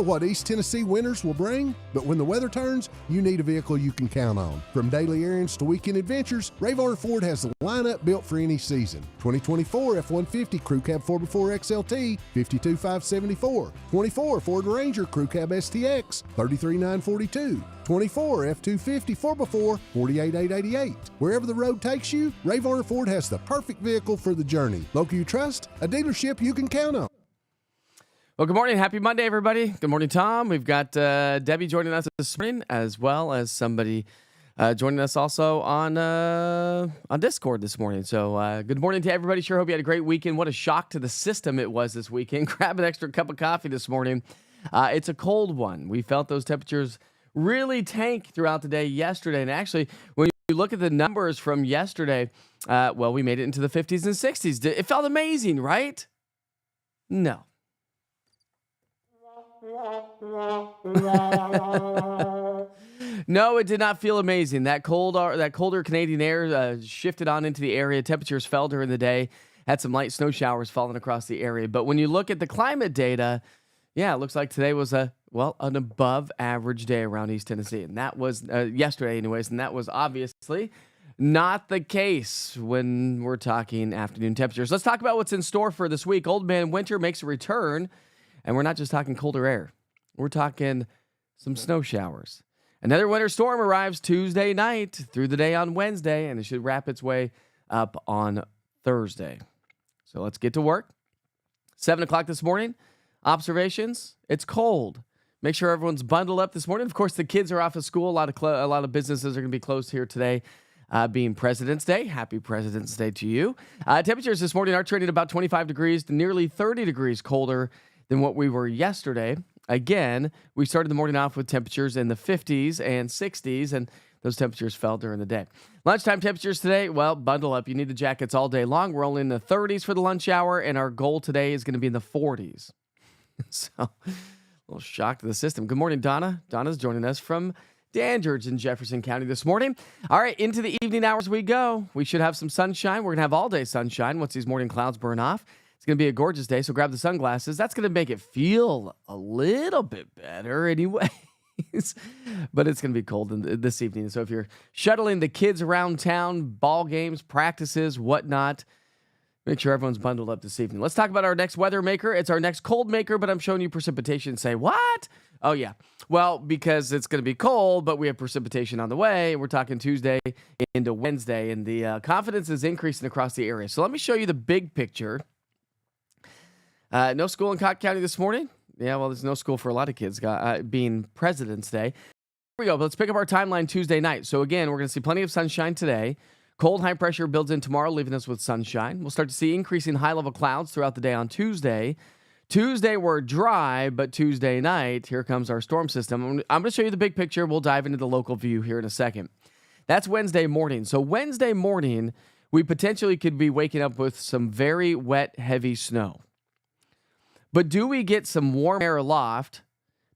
what East Tennessee winters will bring, but when the weather turns, you need a vehicle you can count on. From daily errands to weekend adventures, Ray Varner Ford has the lineup built for any season. 2024 F-150 Crew Cab 4x4 XLT, $52,574. 24 Ford Ranger Crew Cab STX, $33,942. 24 F-250 4x4, $48,888. Wherever the road takes you, Ray Varner Ford has the perfect vehicle for the journey. Local you trust, a dealership you can count on. Well, good morning. Happy Monday, everybody. Good morning, Tom. We've got Debbie joining us this morning, as well as somebody joining us also on Discord this morning. So good morning to everybody. Sure hope you had a great weekend. What a shock to the system it was this weekend. Grab an extra cup of coffee this morning. It's a cold one. We felt those temperatures really tank throughout the day yesterday. And actually, when you look at the numbers from yesterday, we made it into the 50s and 60s. It felt amazing, right? No. No, it did not feel amazing. That colder Canadian air shifted on into the area. Temperatures fell during the day. Had some light snow showers falling across the area. But when you look at the climate data, yeah, it looks like today was an above average day around East Tennessee. And that was yesterday anyways. And that was obviously not the case when we're talking afternoon temperatures. Let's talk about what's in store for this week. Old Man Winter makes a return. And we're not just talking colder air. We're talking some snow showers. Another winter storm arrives Tuesday night through the day on Wednesday, and it should wrap its way up on Thursday. So let's get to work. 7 o'clock this morning, observations. It's cold. Make sure everyone's bundled up this morning. Of course, the kids are off of school. A lot of businesses are going to be closed here today, being President's Day. Happy President's Day to you. Temperatures this morning are trending about 25 degrees to nearly 30 degrees colder than what we were yesterday. Again, we started the morning off with temperatures in the 50s and 60s, and those temperatures fell during the day. Lunchtime temperatures today, well, bundle up. You need the jackets all day long. We're only in the 30s for the lunch hour, and our goal today is going to be in the 40s. So, a little shock to the system. Good morning, Donna. Donna's joining us from Dandridge in Jefferson County this morning. All right, into the evening hours we go. We should have some sunshine. We're going to have all-day sunshine once these morning clouds burn off. It's going to be a gorgeous day, so grab the sunglasses. That's going to make it feel a little bit better anyways. But it's going to be cold this evening. So if you're shuttling the kids around town, ball games, practices, whatnot, make sure everyone's bundled up this evening. Let's talk about our next weather maker. It's our next cold maker, but I'm showing you precipitation. Say, what? Oh, yeah. Well, because it's going to be cold, but we have precipitation on the way. We're talking Tuesday into Wednesday, and the confidence is increasing across the area. So let me show you the big picture. No school in Cotton County this morning. Yeah, well, there's no school for a lot of kids, being President's Day. Here we go. Let's pick up our timeline Tuesday night. So again, we're going to see plenty of sunshine today. Cold high pressure builds in tomorrow, leaving us with sunshine. We'll start to see increasing high-level clouds throughout the day on Tuesday. Tuesday, we're dry, but Tuesday night, here comes our storm system. I'm going to show you the big picture. We'll dive into the local view here in a second. That's Wednesday morning. So Wednesday morning, we potentially could be waking up with some very wet, heavy snow. But do we get some warm air aloft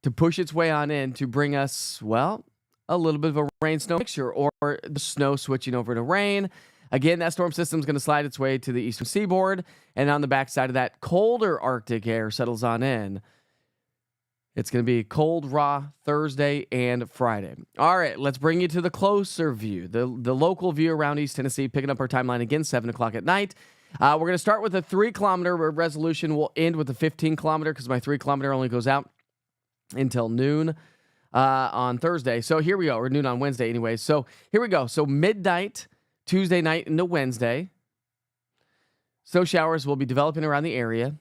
to push its way on in to bring us, well, a little bit of a rain-snow mixture, or the snow switching over to rain? Again, that storm system is going to slide its way to the eastern seaboard, and on the backside of that, colder Arctic air settles on in. It's going to be cold, raw Thursday and Friday. All right, let's bring you to the closer view, the local view around East Tennessee, picking up our timeline again, 7 o'clock at night. We're going to start with a 3-kilometer resolution. We'll end with a 15-kilometer because my 3-kilometer only goes out until noon on Thursday. So here we go, or noon on Wednesday anyway. So here we go. So midnight, Tuesday night into Wednesday. Snow showers will be developing around the area.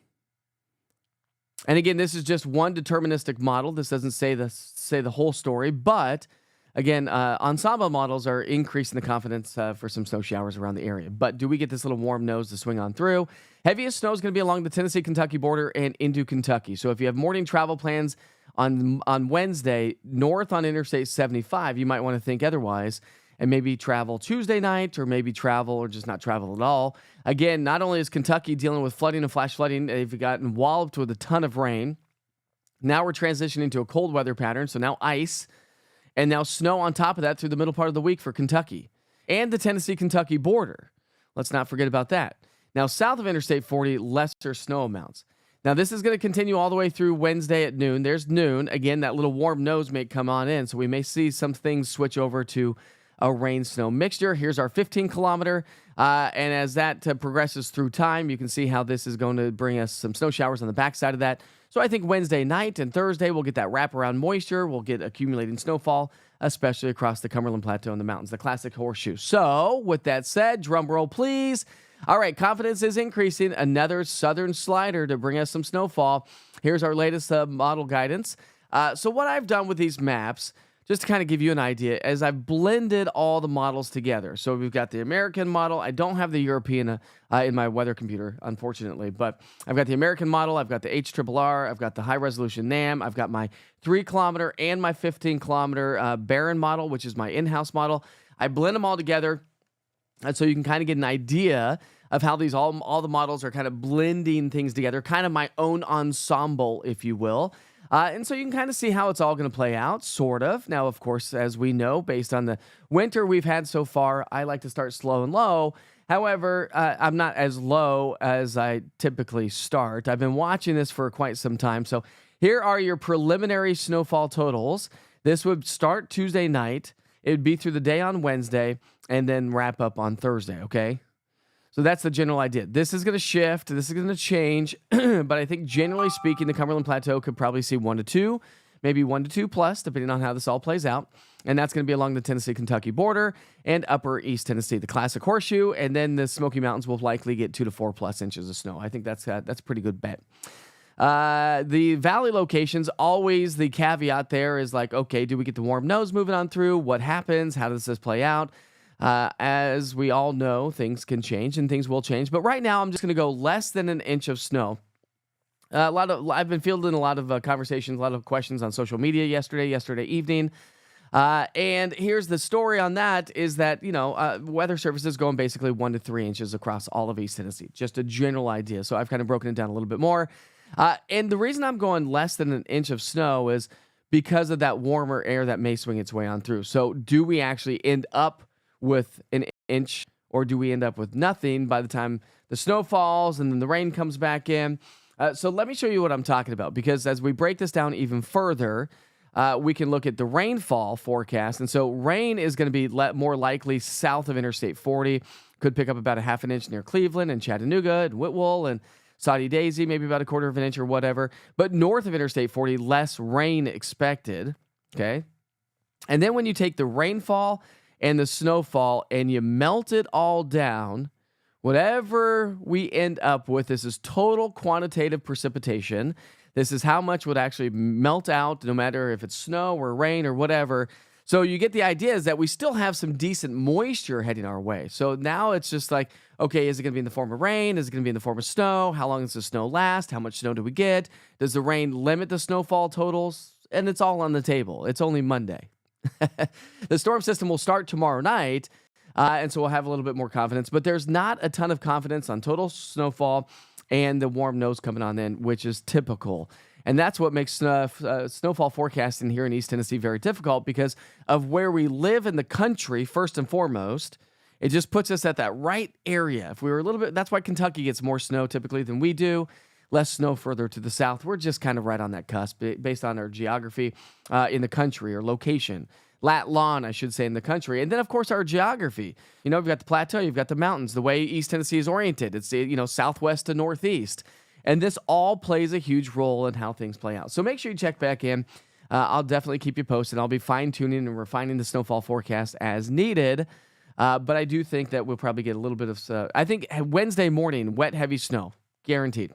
And again, this is just one deterministic model. This doesn't say the whole story, but again, ensemble models are increasing the confidence for some snow showers around the area. But do we get this little warm nose to swing on through? Heaviest snow is going to be along the Tennessee-Kentucky border and into Kentucky. So if you have morning travel plans on Wednesday, north on Interstate 75, you might want to think otherwise and maybe travel Tuesday night, or maybe travel or just not travel at all. Again, not only is Kentucky dealing with flooding and flash flooding, they've gotten walloped with a ton of rain. Now we're transitioning to a cold weather pattern, so now ice, and now snow on top of that through the middle part of the week for Kentucky and the Tennessee-Kentucky border. Let's not forget about that. Now, south of Interstate 40, lesser snow amounts. Now, this is going to continue all the way through Wednesday at noon. There's noon. Again, that little warm nose may come on in, so we may see some things switch over to a rain-snow mixture. Here's our 15-kilometer, and as that progresses through time, you can see how this is going to bring us some snow showers on the backside of that. So I think Wednesday night and Thursday, we'll get that wraparound moisture. We'll get accumulating snowfall, especially across the Cumberland Plateau and the mountains, the classic horseshoe. So with that said, drum roll, please. All right, confidence is increasing. Another southern slider to bring us some snowfall. Here's our latest model guidance. So what I've done with these maps, just to kind of give you an idea, is I've blended all the models together. So we've got the American model. I don't have the European in my weather computer, unfortunately, but I've got the American model. I've got the HRRR. I've got the high-resolution NAM. I've got my 3-kilometer and my 15-kilometer Barron model, which is my in-house model. I blend them all together. And so you can kind of get an idea of how these all the models are kind of blending things together, kind of my own ensemble, if you will. And so you can kind of see how it's all going to play out, sort of. Now, of course, as we know, based on the winter we've had so far, I like to start slow and low. However, I'm not as low as I typically start. I've been watching this for quite some time. So here are your preliminary snowfall totals. This would start Tuesday night. It would be through the day on Wednesday and then wrap up on Thursday, okay? So that's the general idea. This is going to shift. This is going to change. But I think generally speaking, the Cumberland Plateau could probably see 1 to 2, maybe 1 to 2 plus, depending on how this all plays out. And that's going to be along the Tennessee-Kentucky border and upper East Tennessee, the classic horseshoe. And then the Smoky Mountains will likely get 2 to 4 plus inches of snow. I think that's a pretty good bet. The valley locations, always the caveat there is like, okay, do we get the warm nose moving on through? What happens? How does this play out? As we all know, things can change and things will change. But right now, I'm just going to go less than an inch of snow. I've been fielding a lot of conversations, a lot of questions on social media yesterday evening. And here's the story on that is that, Weather Service is going basically 1 to 3 inches across all of East Tennessee. Just a general idea. So I've kind of broken it down a little bit more. And the reason I'm going less than an inch of snow is because of that warmer air that may swing its way on through. So do we actually end up with an inch, or do we end up with nothing by the time the snow falls and then the rain comes back in? So let me show you what I'm talking about, because as we break this down even further, we can look at the rainfall forecast. And so rain is going to be more likely south of Interstate 40. Could pick up about a half an inch near Cleveland and Chattanooga and Whitwell and Saudi Daisy, maybe about a quarter of an inch or whatever. But north of Interstate 40, less rain expected, okay? And then when you take the rainfall and the snowfall and you melt it all down, whatever we end up with, this is total quantitative precipitation. This is how much would actually melt out, no matter if it's snow or rain or whatever. So you get the idea is that we still have some decent moisture heading our way. So now it's just like, okay, is it going to be in the form of rain? Is it going to be in the form of snow? How long does the snow last? How much snow do we get? Does the rain limit the snowfall totals? And it's all on the table. It's only Monday. The storm system will start tomorrow night, and so we'll have a little bit more confidence. But there's not a ton of confidence on total snowfall and the warm nose coming on in, which is typical. And that's what makes snowfall forecasting here in East Tennessee very difficult because of where we live in the country, first and foremost. It just puts us at that right area. If we were a little bit, that's why Kentucky gets more snow typically than we do. Less snow further to the south. We're just kind of right on that cusp based on our geography in the country or location. Lat lawn, I should say, in the country. And then, of course, our geography. You've got the plateau, you've got the mountains, the way East Tennessee is oriented. It's, southwest to northeast. And this all plays a huge role in how things play out. So make sure you check back in. I'll definitely keep you posted. I'll be fine-tuning and refining the snowfall forecast as needed. But I do think that we'll probably get a little bit of, I think Wednesday morning, wet, heavy snow. Guaranteed.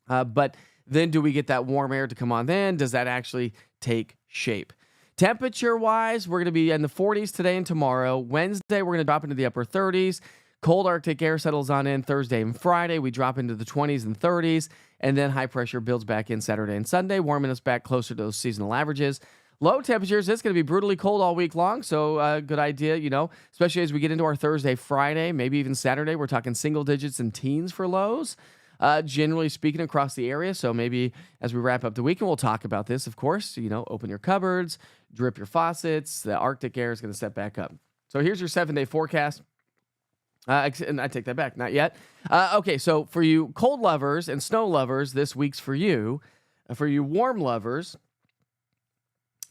But then do we get that warm air to come on then? Does that actually take shape? Temperature-wise, we're going to be in the 40s today and tomorrow. Wednesday, we're going to drop into the upper 30s. Cold Arctic air settles on in Thursday and Friday. We drop into the 20s and 30s. And then high pressure builds back in Saturday and Sunday, warming us back closer to those seasonal averages. Low temperatures, it's going to be brutally cold all week long. So good idea, especially as we get into our Thursday, Friday, maybe even Saturday. We're talking single digits and teens for lows. Generally speaking, across the area. So maybe as we wrap up the weekend, we'll talk about this, of course. Open your cupboards, drip your faucets. The Arctic air is going to set back up. So here's your 7-day forecast. And I take that back. Not yet. Okay, so for you cold lovers and snow lovers, this week's for you. For you warm lovers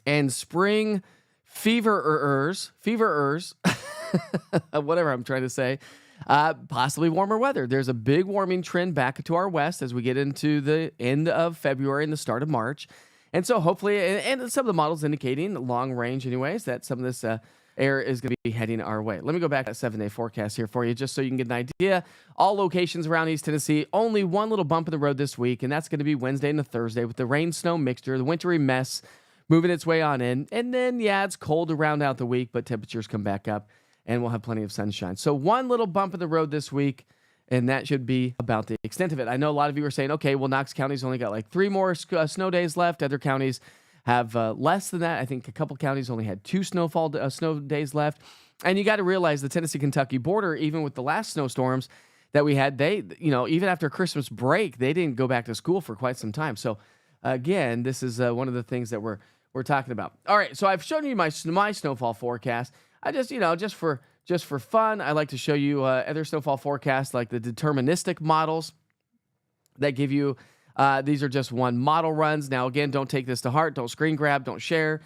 and spring feverers, whatever I'm trying to say, possibly warmer weather. There's a big warming trend back to our west as we get into the end of February and the start of March. And so hopefully, and some of the models indicating long range anyways, that some of this air is going to be heading our way. Let me go back to that 7-day forecast here for you just so you can get an idea. All locations around East Tennessee, only one little bump in the road this week, and that's going to be Wednesday and Thursday with the rain-snow mixture, the wintry mess moving its way on in. And then, it's cold to round out the week, but temperatures come back up, and we'll have plenty of sunshine. So one little bump in the road this week, and that should be about the extent of it. I know a lot of you are saying, okay, well, Knox County's only got like 3 more snow days left. Other counties have less than that. I think a couple counties only had 2 snow days left. And you got to realize the Tennessee-Kentucky border, even with the last snowstorms that we had, they, even after Christmas break, they didn't go back to school for quite some time. So again, this is one of the things that we're talking about. All right, so I've shown you my snowfall forecast. I just for fun, I like to show you other snowfall forecasts like the deterministic models that give you. These are just one model runs. Now, again, don't take this to heart. Don't screen grab. Don't share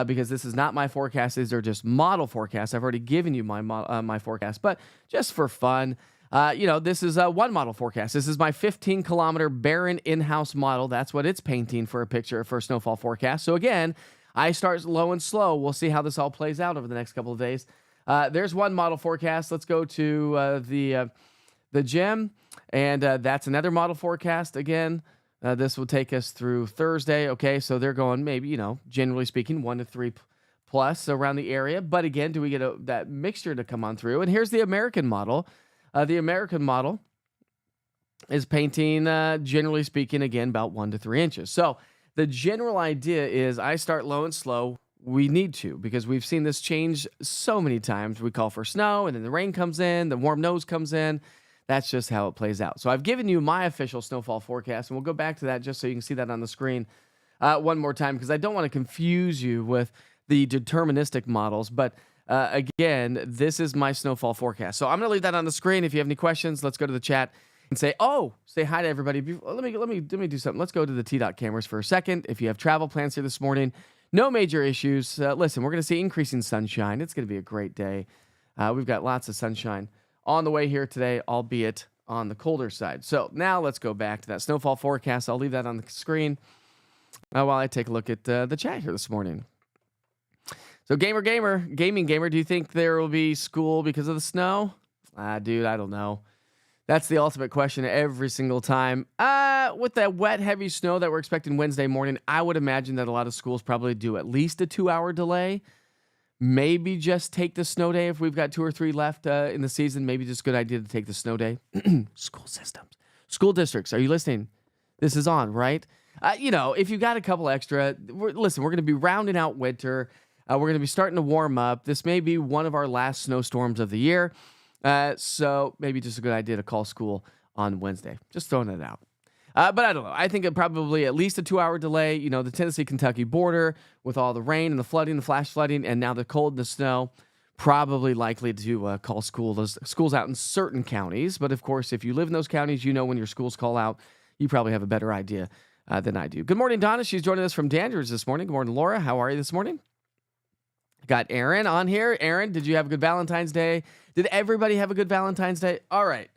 because this is not my forecast. These are just model forecasts. I've already given you my forecast, but just for fun, this is one model forecast. This is my 15-kilometer barren in-house model. That's what it's painting for a picture for a snowfall forecast. So again, I start low and slow. We'll see how this all plays out over the next couple of days. There's one model forecast. Let's go to the gym, and that's another model forecast again. This will take us through Thursday. Okay, so they're going maybe, generally speaking, 1 to 3 plus around the area. But again, do we get that mixture to come on through? And here's the American model. The American model is painting, generally speaking, again, about 1 to 3 inches. So the general idea is I start low and slow. We need to, because we've seen this change so many times. We call for snow, and then the rain comes in, the warm nose comes in. That's just how it plays out. So I've given you my official snowfall forecast, and we'll go back to that just so you can see that on the screen one more time, because I don't want to confuse you with the deterministic models. But again, this is my snowfall forecast. So I'm going to leave that on the screen. If you have any questions, let's go to the chat and say hi to everybody. Let me do something. Let's go to the T-Dot cameras for a second. If you have travel plans here this morning, no major issues. Listen, we're going to see increasing sunshine. It's going to be a great day. We've got lots of sunshine on the way here today, albeit on the colder side. So now let's go back to that snowfall forecast. I'll leave that on the screen while I take a look at the chat here this morning. So gaming gamer, do you think there will be school because of the snow? Dude, I don't know. That's the ultimate question every single time. With that wet, heavy snow that we're expecting Wednesday morning, I would imagine that a lot of schools probably do at least a 2-hour delay. Maybe just take the snow day if we've got 2 or 3 left in the season. Maybe just a good idea to take the snow day. School systems. School districts, are you listening? This is on, right? If you got a couple extra, we're going to be rounding out winter. We're going to be starting to warm up. This may be one of our last snowstorms of the year. So maybe just a good idea to call school on Wednesday. Just throwing it out. But I don't know. I think it probably at least a 2-hour delay. The Tennessee-Kentucky border with all the rain and the flooding, the flash flooding, and now the cold and the snow, probably likely to call schools out in certain counties. But of course, if you live in those counties, when your schools call out, you probably have a better idea than I do. Good morning, Donna. She's joining us from Dandridge this morning. Good morning, Laura. How are you this morning? Got Aaron on here. Aaron, did you have a good Valentine's Day? Did everybody have a good Valentine's Day? All right.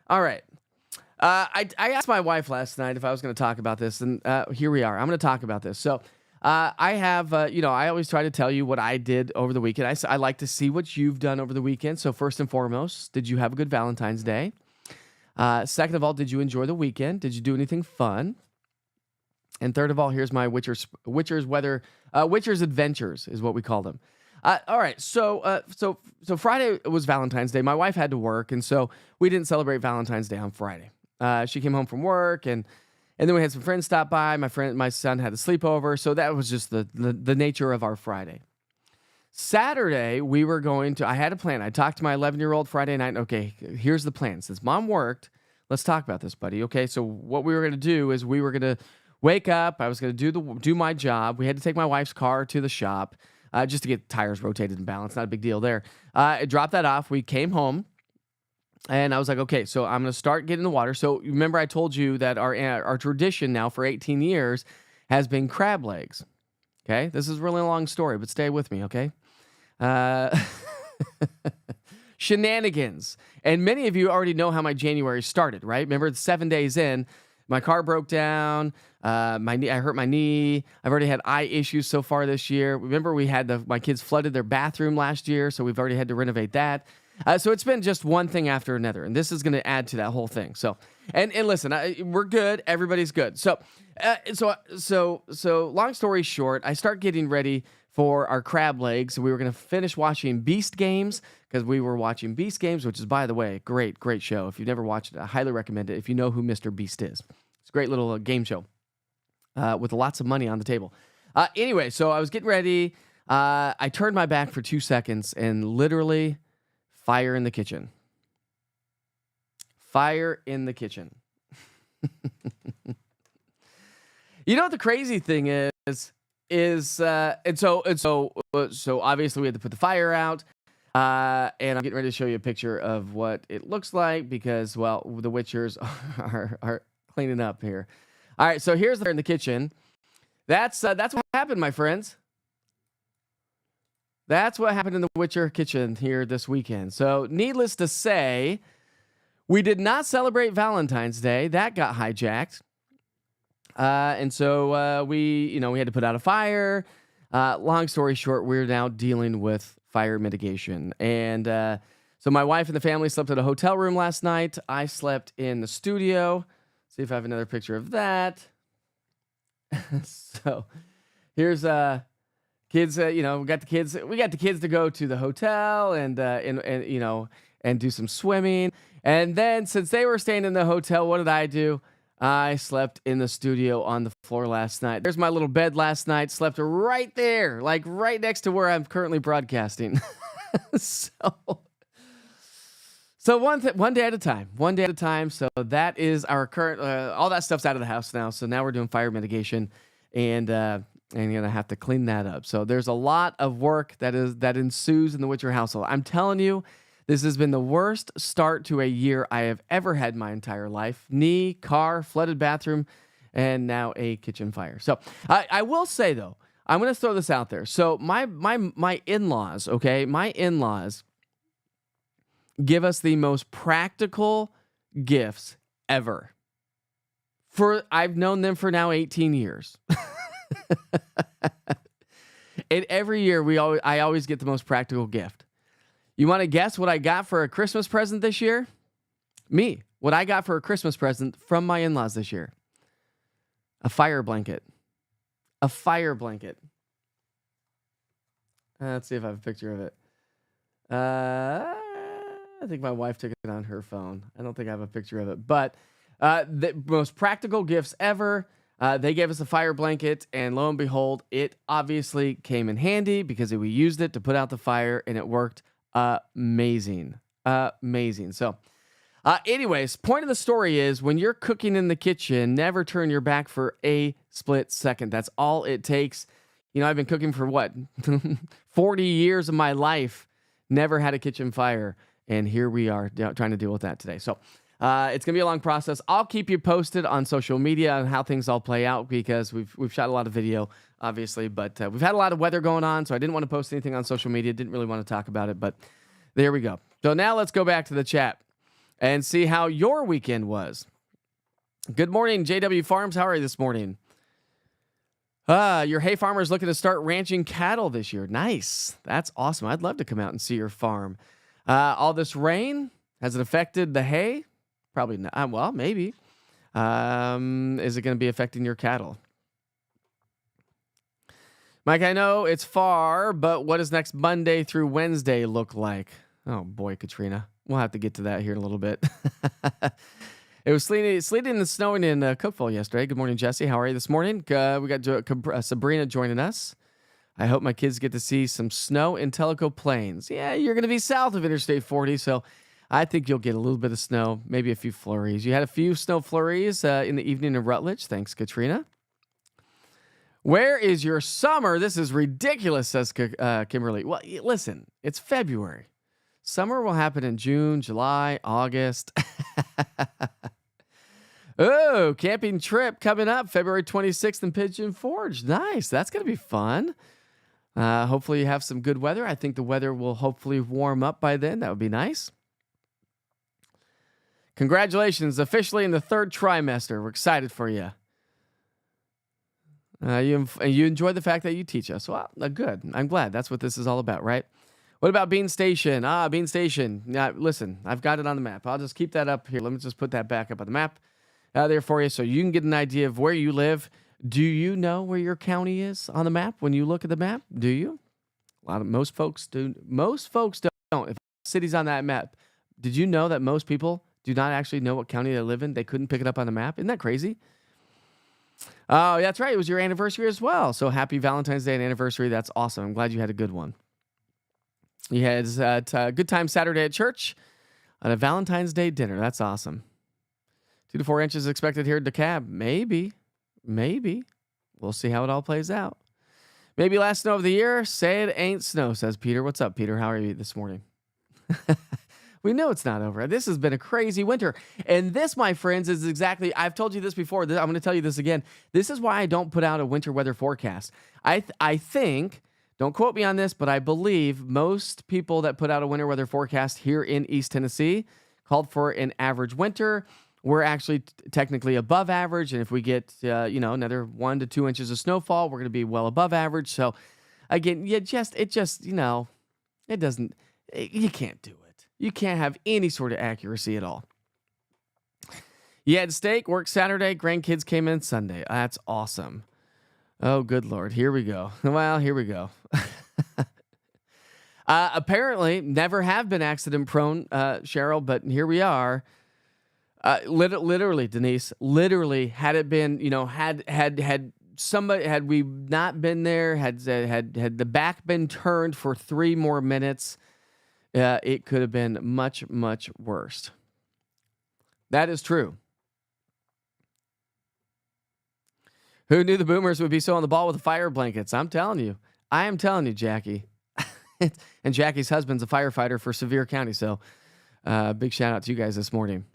I asked my wife last night if I was going to talk about this, and here we are. I'm going to talk about this. So I have, I always try to tell you what I did over the weekend. I like to see what you've done over the weekend. So first and foremost, did you have a good Valentine's Day? Second of all, did you enjoy the weekend? Did you do anything fun? And third of all, here's my Witcher's Adventures is what we call them. All right, so Friday was Valentine's Day. My wife had to work, and so we didn't celebrate Valentine's Day on Friday. She came home from work, and then we had some friends stop by. My son had a sleepover, so that was just the nature of our Friday. Saturday, I had a plan. I talked to my 11-year-old Friday night. Okay, here's the plan. Since Mom worked, let's talk about this, buddy. Okay, so what we were going to do is we were going to wake up. I was going to do my job. We had to take my wife's car to the shop just to get tires rotated and balanced. Not a big deal there. I dropped that off. We came home. And I was like, okay, so I'm going to start getting the water. So remember I told you that our tradition now for 18 years has been crab legs. Okay? This is a really long story, but stay with me, okay? Shenanigans. And many of you already know how my January started, right? Remember, it's 7 days in. My car broke down. I hurt my knee. I've already had eye issues so far this year. Remember, we had my kids flooded their bathroom last year, so we've already had to renovate that. So it's been just one thing after another, and this is going to add to that whole thing. So, and listen, we're good. Everybody's good. So long story short, I start getting ready for our crab legs. We were going to finish watching Beast Games because we were watching Beast Games, which is, by the way, great show. If you've never watched it, I highly recommend it. If you know who Mr. Beast is, it's a great little game show with lots of money on the table. Anyway, so I was getting ready. I turned my back for 2 seconds and literally fire in the kitchen. Fire in the kitchen. You know what the crazy thing is so obviously we had to put the fire out, and I'm getting ready to show you a picture of what it looks like because, well, the Witchers are cleaning up here. All right, so here's the fire in the kitchen. That's what happened, my friends. That's what happened in the Witcher kitchen here this weekend. So, needless to say, we did not celebrate Valentine's Day. That got hijacked. And so we had to put out a fire. Long story short, we're now dealing with fire mitigation. And so my wife and the family slept in a hotel room last night. I slept in the studio. See if I have another picture of that. So here's kids. We got the kids to go to the hotel and do some swimming. And then since they were staying in the hotel, what did I do? I slept in the studio on the floor last night. There's my little bed last night. Slept right there, like right next to where I'm currently broadcasting. So one day at a time. One day at a time. So that is our current. All that stuff's out of the house now. So now we're doing fire mitigation, and gonna have to clean that up. So there's a lot of work that ensues in the Witcher household. I'm telling you. This has been the worst start to a year I have ever had in my entire life. Knee, car, flooded bathroom, and now a kitchen fire. So I will say, though, I'm going to throw this out there. So my in-laws, okay, my in-laws give us the most practical gifts ever. I've known them for now 18 years. And every year I always get the most practical gift. You want to guess what I got for a Christmas present this year? Me. What I got for a Christmas present from my in-laws this year. A fire blanket. A fire blanket. Let's see if I have a picture of it. I think my wife took it on her phone. I don't think I have a picture of it. But the most practical gifts ever. They gave us a fire blanket, and lo and behold, it obviously came in handy because we used it to put out the fire, and it worked amazing. So anyways, point of the story is when you're cooking in the kitchen, never turn your back for a split second. That's all it takes. I've been cooking for 40 years of my life, never had a kitchen fire, and here we are trying to deal with that today. So it's gonna be a long process. I'll keep you posted on social media on how things all play out because we've shot a lot of video, obviously, but we've had a lot of weather going on, so I didn't want to post anything on social media. Didn't really want to talk about it, but there we go. So now let's go back to the chat and see how your weekend was. Good morning, JW Farms. How are you this morning? Your hay farmer's looking to start ranching cattle this year. Nice. That's awesome. I'd love to come out and see your farm. All this rain, has it affected the hay? Probably not. Well, maybe. Is it going to be affecting your cattle? Mike, I know it's far, but what does next Monday through Wednesday look like? Oh, boy, Katrina. We'll have to get to that here in a little bit. It was sleeting and snowing in Cookeville yesterday. Good morning, Jesse. How are you this morning? We got Sabrina joining us. I hope my kids get to see some snow in Tellico Plains. Yeah, you're going to be south of Interstate 40, so I think you'll get a little bit of snow, maybe a few flurries. You had a few snow flurries in the evening in Rutledge. Thanks, Katrina. Where is your summer? This is ridiculous, says Kimberly. Well, listen, it's February. Summer will happen in June, July, August. Oh, camping trip coming up February 26th in Pigeon Forge. Nice. That's going to be fun. Hopefully you have some good weather. I think the weather will hopefully warm up by then. That would be nice. Congratulations. Officially in the third trimester. We're excited for you. You enjoy the fact that you teach us. Well, good. I'm glad. That's what this is all about, right? What about Bean Station? Bean Station. Listen, I've got it on the map. I'll just keep that up here. Let me just put that back up on the map there for you so you can get an idea of where you live. Do you know where your county is on the map when you look at the map? Do you? Most folks do. Most folks don't. If the city's on that map, did you know that most people do not actually know what county they live in? They couldn't pick it up on the map. Isn't that crazy? Oh, that's right. It was your anniversary as well. So happy Valentine's Day and anniversary. That's awesome. I'm glad you had a good one. You had a good time Saturday at church on a Valentine's Day dinner. That's awesome. 2 to 4 inches expected here in DeKalb. Maybe. We'll see how it all plays out. Maybe last snow of the year. Say it ain't snow, says Peter. What's up, Peter? How are you this morning? We know it's not over. This has been a crazy winter. And this, my friends, is exactly, I've told you this before. I'm going to tell you this again. This is why I don't put out a winter weather forecast. I think, don't quote me on this, but I believe most people that put out a winter weather forecast here in East Tennessee called for an average winter. We're actually technically above average. And if we get, another 1 to 2 inches of snowfall, we're going to be well above average. So again, it doesn't, you can't do it. You can't have any sort of accuracy at all. You had steak, work Saturday, grandkids came in Sunday. That's awesome. Oh, good Lord. Here we go. Well, here we go. Apparently, never have been accident prone, Cheryl, but here we are. Literally, Denise, had it been, had somebody, had we not been there, had the back been turned for 3 more minutes, it could have been much, much worse. That is true. Who knew the boomers would be so on the ball with the fire blankets? I am telling you, Jackie. And Jackie's husband's a firefighter for Sevier County. So big shout out to you guys this morning.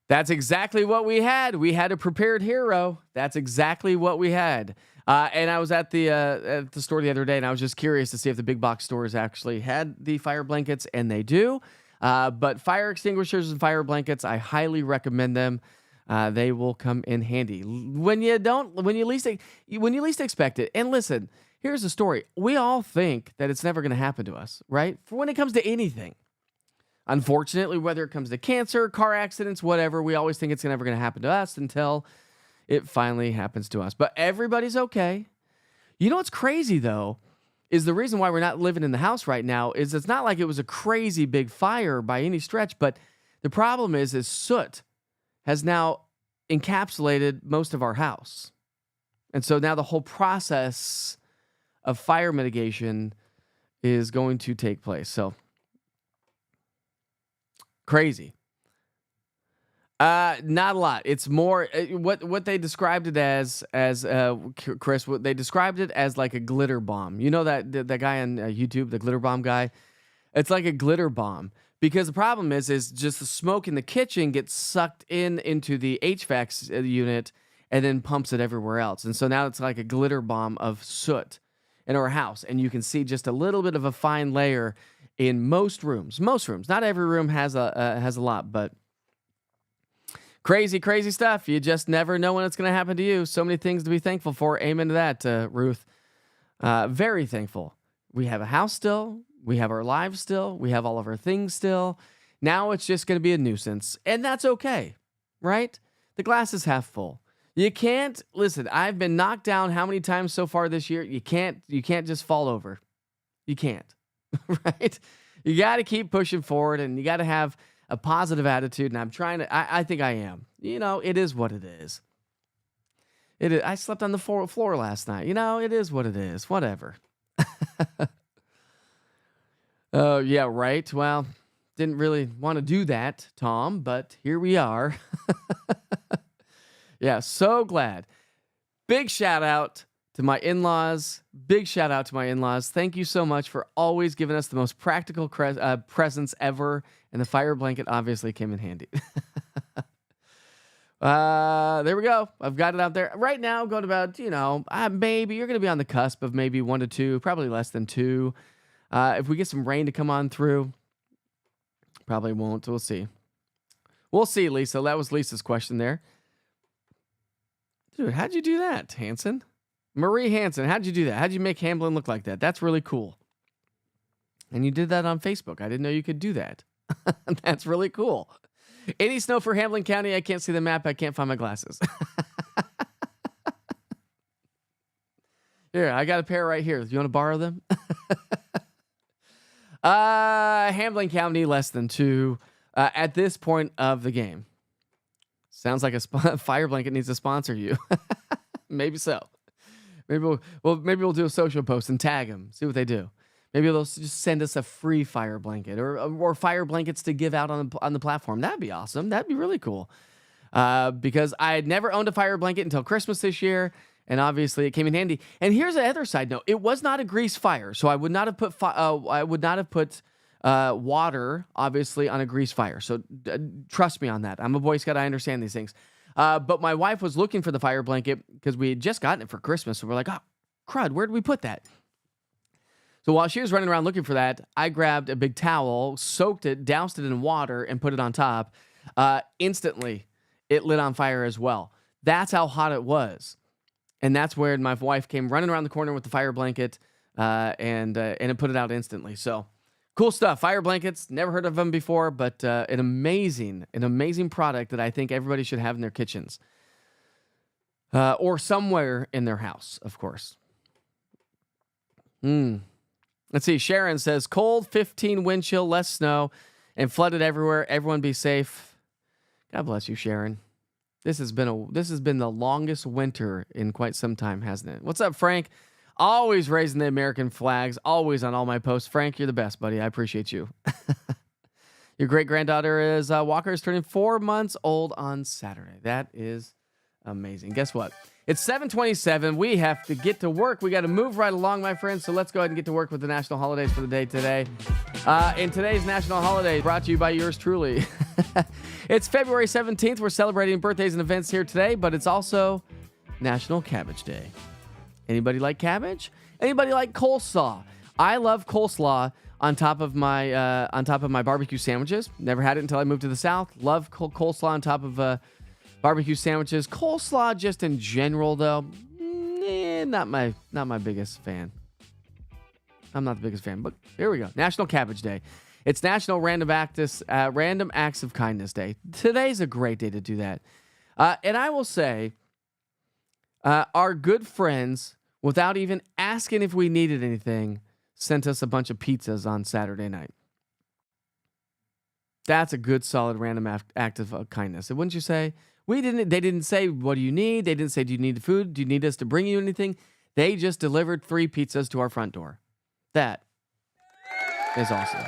That's exactly what we had. We had a prepared hero. That's exactly what we had. And I was at the store the other day, and I was just curious to see if the big box stores actually had the fire blankets, and they do. But fire extinguishers and fire blankets, I highly recommend them. They will come in handy when you least expect it. And listen, here's the story. We all think that it's never going to happen to us, right? For when it comes to anything. Unfortunately, whether it comes to cancer, car accidents, whatever, we always think it's never going to happen to us until it finally happens to us. But everybody's okay. You know what's crazy, though, is the reason why we're not living in the house right now is it's not like it was a crazy big fire by any stretch, but the problem is soot has now encapsulated most of our house. And so now the whole process of fire mitigation is going to take place. So crazy. Not a lot. It's more what they described it as Chris. What they described it as like a glitter bomb. You know that guy on YouTube, the glitter bomb guy. It's like a glitter bomb because the problem is just the smoke in the kitchen gets sucked into the HVAC unit and then pumps it everywhere else. And so now it's like a glitter bomb of soot in our house, and you can see just a little bit of a fine layer in most rooms. Most rooms. Not every room has a lot, but. Crazy, crazy stuff. You just never know when it's going to happen to you. So many things to be thankful for. Amen to that, Ruth. Very thankful. We have a house still. We have our lives still. We have all of our things still. Now it's just going to be a nuisance. And that's okay, right? The glass is half full. You can't, listen, I've been knocked down how many times so far this year? You can't just fall over. You can't, right? You got to keep pushing forward, and you got to have a positive attitude, and I'm trying to, I think I am. It is what it is. It is. I slept on the floor last night. It is what it is. Whatever. Oh, yeah, right. Well, didn't really want to do that, Tom, but here we are. Yeah, so glad. Big shout out to my in-laws. Big shout out to my in-laws. Thank you so much for always giving us the most practical presents ever. And the fire blanket obviously came in handy. There we go. I've got it out there. Right now, going about, maybe you're going to be on the cusp of maybe 1 to 2, probably less than 2. If we get some rain to come on through, probably won't. We'll see. We'll see, Lisa. That was Lisa's question there. Dude, how'd you do that, Hanson? Marie Hanson, how'd you do that? How'd you make Hamblin look like that? That's really cool. And you did that on Facebook. I didn't know you could do that. That's really cool. Any snow for Hamlin County? I can't see the map. I can't find my glasses. Here, I got a pair right here. You want to borrow them? Hamlin County, less than 2 at this point of the game. Sounds like a fire blanket needs to sponsor you. Maybe so. Maybe we'll do a social post and tag them. See what they do. Maybe they'll just send us a free fire blanket or fire blankets to give out on the platform. That'd be awesome. That'd be really cool. Because I had never owned a fire blanket until Christmas this year, and obviously it came in handy. And here's the other side note: it was not a grease fire, so I would not have put water obviously on a grease fire. So trust me on that. I'm a Boy Scout. I understand these things. But my wife was looking for the fire blanket because we had just gotten it for Christmas. So we're like, oh, crud, where did we put that? So while she was running around looking for that, I grabbed a big towel, soaked it, doused it in water, and put it on top. Instantly, it lit on fire as well. That's how hot it was. And that's where my wife came running around the corner with the fire blanket and it put it out instantly. So cool stuff. Fire blankets, never heard of them before, but an amazing product that I think everybody should have in their kitchens or somewhere in their house, of course. Let's see. Sharon says, cold, 15 wind chill, less snow, and flooded everywhere. Everyone be safe. God bless you, Sharon. This has been the longest winter in quite some time, hasn't it? What's up, Frank? Always raising the American flags, always on all my posts. Frank, you're the best, buddy. I appreciate you. Your great-granddaughter is Walker is turning 4 months old on Saturday. That is amazing. Guess what? It's 7:27. We have to get to work. We got to move right along, my friends. So let's go ahead and get to work with the national holidays for the day today. And today's national holiday brought to you by yours truly. It's February 17th. We're celebrating birthdays and events here today, but it's also National Cabbage Day. Anybody like cabbage? Anybody like coleslaw? I love coleslaw on top of my barbecue sandwiches. Never had it until I moved to the South. Love coleslaw on top of barbecue sandwiches. Coleslaw just in general, though, not my biggest fan. I'm not the biggest fan, but here we go. National Cabbage Day. It's National Random Acts of Kindness Day. Today's a great day to do that. And I will say, our good friends, without even asking if we needed anything, sent us a bunch of pizzas on Saturday night. That's a good, solid, random act of kindness. Wouldn't you say? They didn't say, what do you need? They didn't say, do you need the food? Do you need us to bring you anything? They just delivered 3 pizzas to our front door. That is awesome.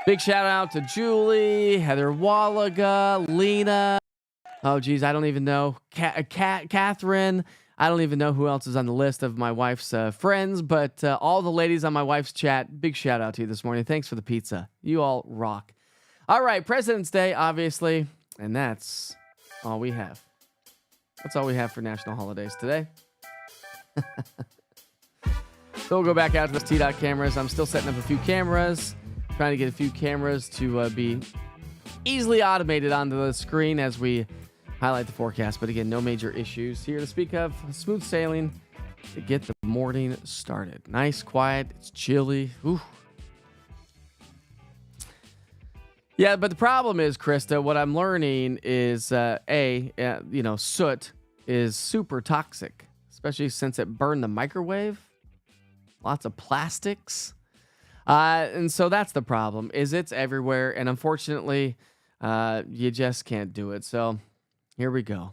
Big shout out to Julie, Heather Wallaga, Lena. Oh, geez, I don't even know. Catherine. I don't even know who else is on the list of my wife's friends, but all the ladies on my wife's chat, big shout out to you this morning. Thanks for the pizza. You all rock. All right, President's Day, obviously, and that's all we have. That's all we have for national holidays today. So we'll go back out to the T-Dot cameras. I'm still setting up a few cameras, trying to get a few cameras to be easily automated onto the screen as we highlight the forecast. But again, no major issues here to speak of. Smooth sailing to get the morning started. Nice, quiet. It's chilly. Ooh. Yeah, but the problem is, Krista, what I'm learning is, soot is super toxic, especially since it burned the microwave. Lots of plastics. And so that's the problem, is it's everywhere. And unfortunately, you just can't do it. So here we go.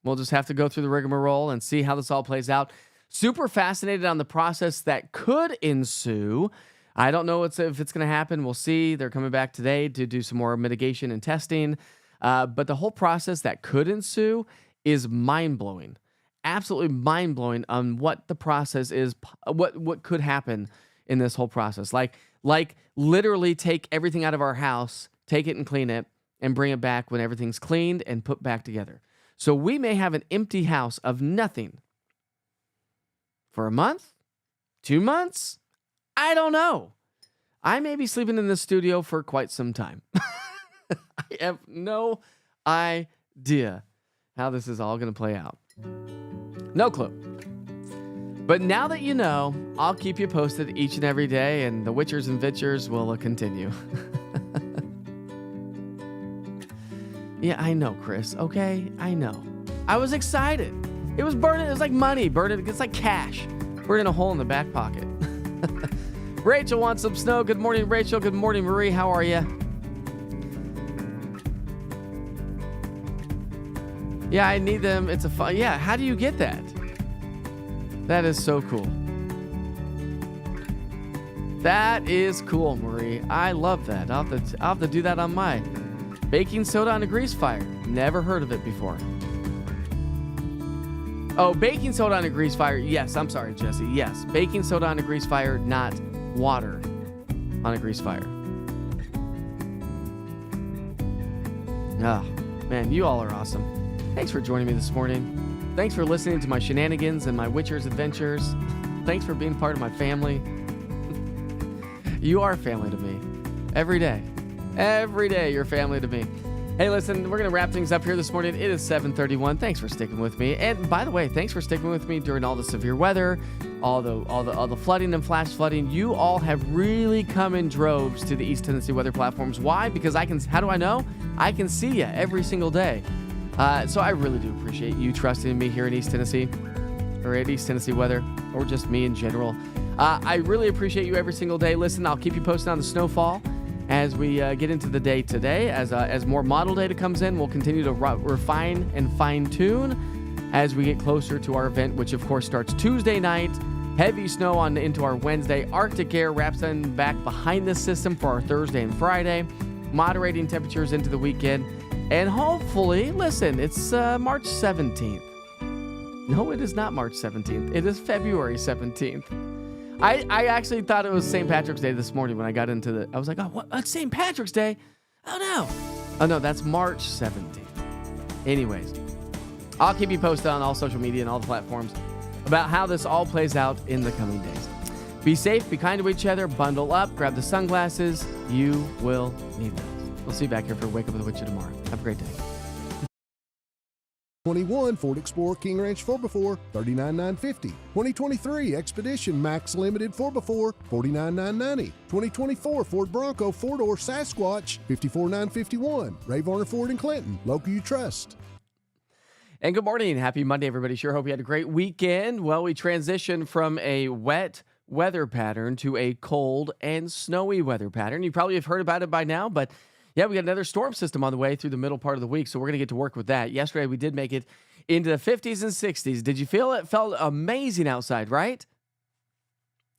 We'll just have to go through the rigmarole and see how this all plays out. Super fascinated on the process that could ensue. I don't know if it's going to happen. We'll see. They're coming back today to do some more mitigation and testing. But the whole process that could ensue is mind-blowing. absolutely mind-blowing on what the process is, what could happen in this whole process. Like literally take everything out of our house, take it and clean it, and bring it back when everything's cleaned and put back together. So we may have an empty house of nothing for a month, 2 months, I don't know. I may be sleeping in the studio for quite some time. I have no idea how this is all going to play out. No clue. But now that you know, I'll keep you posted each and every day, and the Witchers and Vitchers will continue. Yeah, I know, Chris. Okay, I know. I was excited. It was burning. It was like money. Burning. It's like cash. Burning a hole in the back pocket. Rachel wants some snow. Good morning, Rachel. Good morning, Marie. How are you? Yeah, I need them. It's a fun. Yeah, how do you get that? That is so cool. That is cool, Marie. I love that. I'll have to do that on my baking soda on a grease fire. Never heard of it before. Oh, baking soda on a grease fire. Yes, I'm sorry, Jesse. Yes, baking soda on a grease fire, not water on a grease fire. Ah, man, you all are awesome. Thanks for joining me this morning. Thanks for listening to my shenanigans and my Witcher's adventures. Thanks for being part of my family. You are family to me. Every day. Every day, you're family to me. Hey, listen, we're going to wrap things up here this morning. It is 7:31. Thanks for sticking with me. And by the way, thanks for sticking with me during all the severe weather, all the flooding and flash flooding. You all have really come in droves to the East Tennessee weather platforms. Why? Because how do I know? I can see you every single day. So I really do appreciate you trusting me here in East Tennessee, or at East Tennessee weather, or just me in general. I really appreciate you every single day. Listen, I'll keep you posted on the snowfall as we get into the day today. As more model data comes in, we'll continue to refine and fine-tune as we get closer to our event, which of course starts Tuesday night. Heavy snow on into our Wednesday. Arctic air wraps in back behind the system for our Thursday and Friday. Moderating temperatures into the weekend. And hopefully, listen, it's March 17th. No, it is not March 17th. It is February 17th. I actually thought it was St. Patrick's Day this morning when I got into I was like, oh, what? It's St. Patrick's Day? Oh, no. Oh, no, that's March 17th. Anyways, I'll keep you posted on all social media and all the platforms about how this all plays out in the coming days. Be safe, be kind to each other, bundle up, grab the sunglasses. You will need those. We'll see you back here for Wake Up with the Witcher tomorrow. Have a great day. 21 Ford Explorer King Ranch 4x4, $39,950. 2023 Expedition Max Limited 4x4, $49,990. 2024 Ford Bronco 4-door Sasquatch, $54,951. Ray Varner Ford in Clinton, local you trust. And good morning. Happy Monday, everybody. Sure hope you had a great weekend. Well, we transitioned from a wet weather pattern to a cold and snowy weather pattern. You probably have heard about it by now, but yeah, we got another storm system on the way through the middle part of the week, so we're going to get to work with that. Yesterday, we did make it into the 50s and 60s. Did you feel it? Felt amazing outside, right?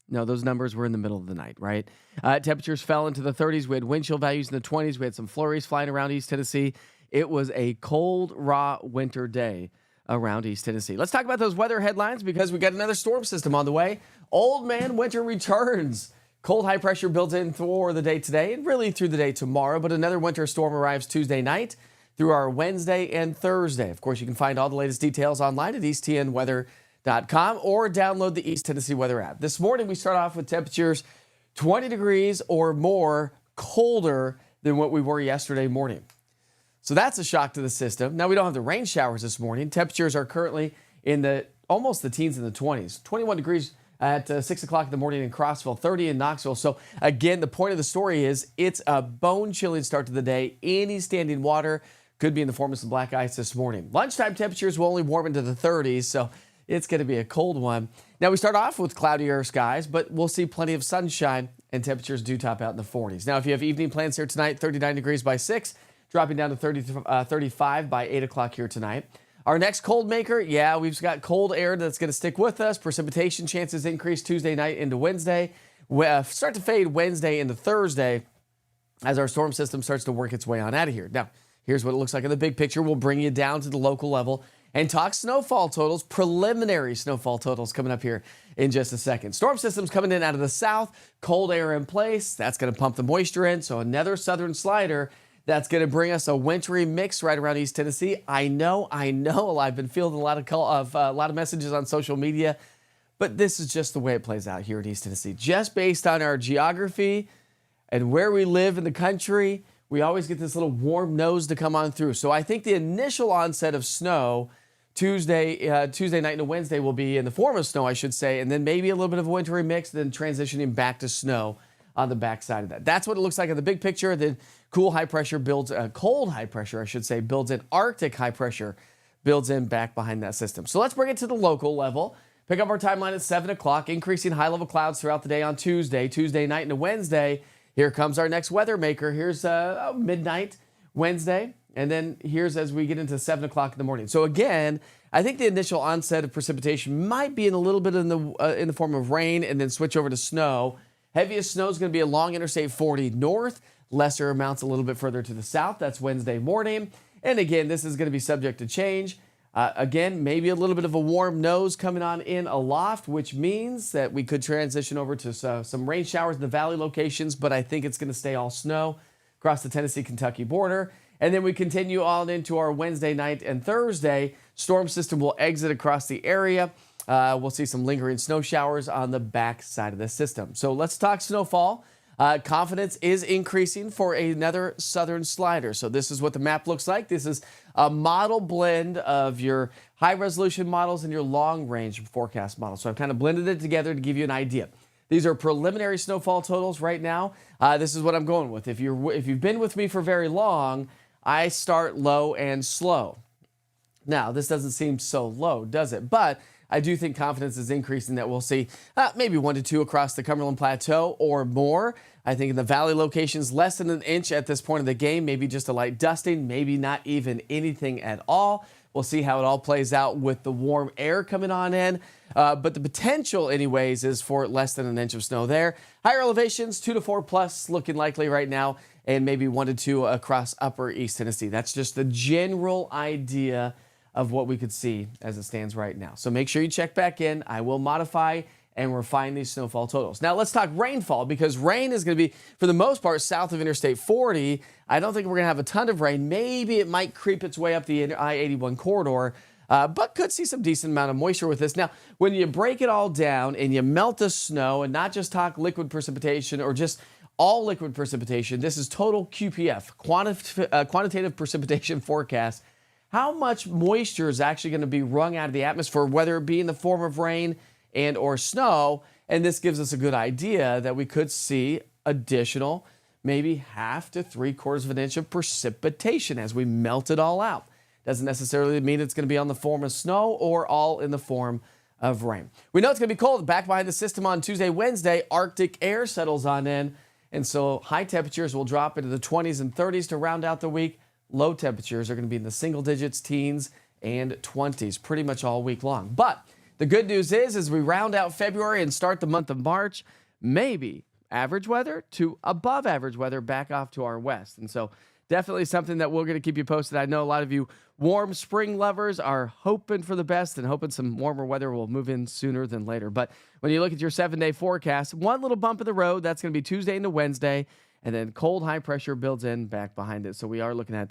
No, those numbers were in the middle of the night, right? Temperatures fell into the 30s. We had wind chill values in the 20s. We had some flurries flying around East Tennessee. It was a cold, raw winter day around East Tennessee. Let's talk about those weather headlines because we got another storm system on the way. Old man winter returns. Cold high pressure builds in for the day today and really through the day tomorrow, but another winter storm arrives Tuesday night through our Wednesday and Thursday. Of course, you can find all the latest details online at eastTNweather.com or download the East Tennessee Weather app. This morning, we start off with temperatures 20 degrees or more colder than what we were yesterday morning. So that's a shock to the system. Now, we don't have the rain showers this morning. Temperatures are currently in almost the teens in the 20s. 21 degrees at 6 o'clock in the morning in Crossville, 30 in Knoxville. So again, the point of the story is it's a bone-chilling start to the day. Any standing water could be in the form of some black ice this morning. Lunchtime temperatures will only warm into the 30s, so it's going to be a cold one. Now, we start off with cloudier skies, but we'll see plenty of sunshine, and temperatures do top out in the 40s. Now, if you have evening plans here tonight, 39 degrees by 6, dropping down to 35 by 8 o'clock here tonight. Our next cold maker, yeah, we've got cold air that's going to stick with us. Precipitation chances increase Tuesday night into Wednesday. Start to fade Wednesday into Thursday as our storm system starts to work its way on out of here. Now, here's what it looks like in the big picture. We'll bring you down to the local level and talk snowfall totals, preliminary snowfall totals coming up here in just a second. Storm systems coming in out of the south, cold air in place. That's going to pump the moisture in. So another southern slider that's going to bring us a wintry mix right around East Tennessee. I know. I've been fielding a lot of messages on social media, but this is just the way it plays out here in East Tennessee. Just based on our geography and where we live in the country, we always get this little warm nose to come on through. So I think the initial onset of snow Tuesday night into Wednesday will be in the form of snow, I should say, and then maybe a little bit of a wintry mix, then transitioning back to snow on the backside of that. That's what it looks like in the big picture. Then cold high pressure builds in, Arctic high pressure builds in back behind that system. So let's bring it to the local level. Pick up our timeline at 7 o'clock, increasing high-level clouds throughout the day on Tuesday night into Wednesday. Here comes our next weather maker. Here's midnight Wednesday. And then here's as we get into 7 o'clock in the morning. So again, I think the initial onset of precipitation might be in a little bit in the form of rain and then switch over to snow. Heaviest snow is going to be along Interstate 40 north, lesser amounts a little bit further to the south. That's Wednesday morning. And again, this is going to be subject to change. Again, maybe a little bit of a warm nose coming on in aloft, which means that we could transition over to some rain showers in the valley locations, but I think it's going to stay all snow across the Tennessee-Kentucky border. And then we continue on into our Wednesday night and Thursday. Storm system will exit across the area. We'll see some lingering snow showers on the back side of the system. So let's talk snowfall. Confidence is increasing for another southern slider. So this is what the map looks like. This is a model blend of your high-resolution models and your long-range forecast models. So I've kind of blended it together to give you an idea. These are preliminary snowfall totals right now. This is what I'm going with. If you've been with me for very long, I start low and slow. Now, this doesn't seem so low, does it? But I do think confidence is increasing that we'll see maybe 1 to 2 across the Cumberland Plateau or more. I think in the valley locations, less than an inch at this point of the game, maybe just a light dusting, maybe not even anything at all. We'll see how it all plays out with the warm air coming on in. But the potential, anyways, is for less than an inch of snow there. Higher elevations, 2 to 4 plus, looking likely right now, and maybe 1 to 2 across upper East Tennessee. That's just the general idea of what we could see as it stands right now. So make sure you check back in. I will modify and refine these snowfall totals. Now let's talk rainfall, because rain is going to be, for the most part, south of Interstate 40. I don't think we're going to have a ton of rain. Maybe it might creep its way up the I-81 corridor, but could see some decent amount of moisture with this. Now, when you break it all down and you melt the snow and not just talk liquid precipitation or just all liquid precipitation, this is total QPF, quantitative precipitation forecast. How much moisture is actually going to be wrung out of the atmosphere, whether it be in the form of rain and or snow? And this gives us a good idea that we could see additional, maybe 1/2 to 3/4 of an inch of precipitation as we melt it all out. Doesn't necessarily mean it's going to be on the form of snow or all in the form of rain. We know it's going to be cold back behind the system on Tuesday, Wednesday. Arctic air settles on in, and so high temperatures will drop into the 20s and 30s to round out the week. Low temperatures are going to be in the single digits, teens, and 20s pretty much all week long. But the good news is, as we round out February and start the month of March, maybe average weather to above average weather back off to our west. And so definitely something that we're going to keep you posted. I know a lot of you warm spring lovers are hoping for the best and hoping some warmer weather will move in sooner than later. But when you look at your 7-day forecast, one little bump in the road, that's going to be Tuesday into Wednesday. And then cold high pressure builds in back behind it. So we are looking at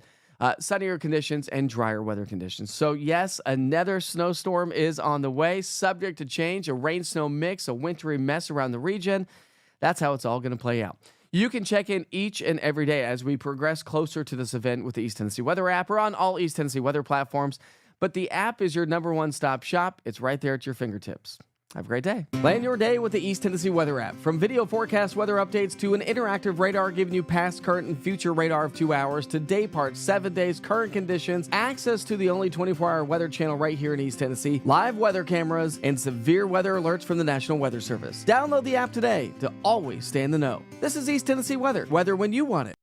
sunnier conditions and drier weather conditions. So yes, another snowstorm is on the way, subject to change, a rain-snow mix, a wintry mess around the region. That's how it's all going to play out. You can check in each and every day as we progress closer to this event with the East Tennessee Weather app or on all East Tennessee Weather platforms. But the app is your number one stop shop. It's right there at your fingertips. Have a great day. Plan your day with the East Tennessee Weather app. From video forecast weather updates to an interactive radar giving you past, current, and future radar of 2 hours to day part, 7 days, current conditions, access to the only 24-hour weather channel right here in East Tennessee, live weather cameras, and severe weather alerts from the National Weather Service. Download the app today to always stay in the know. This is East Tennessee Weather. Weather when you want it.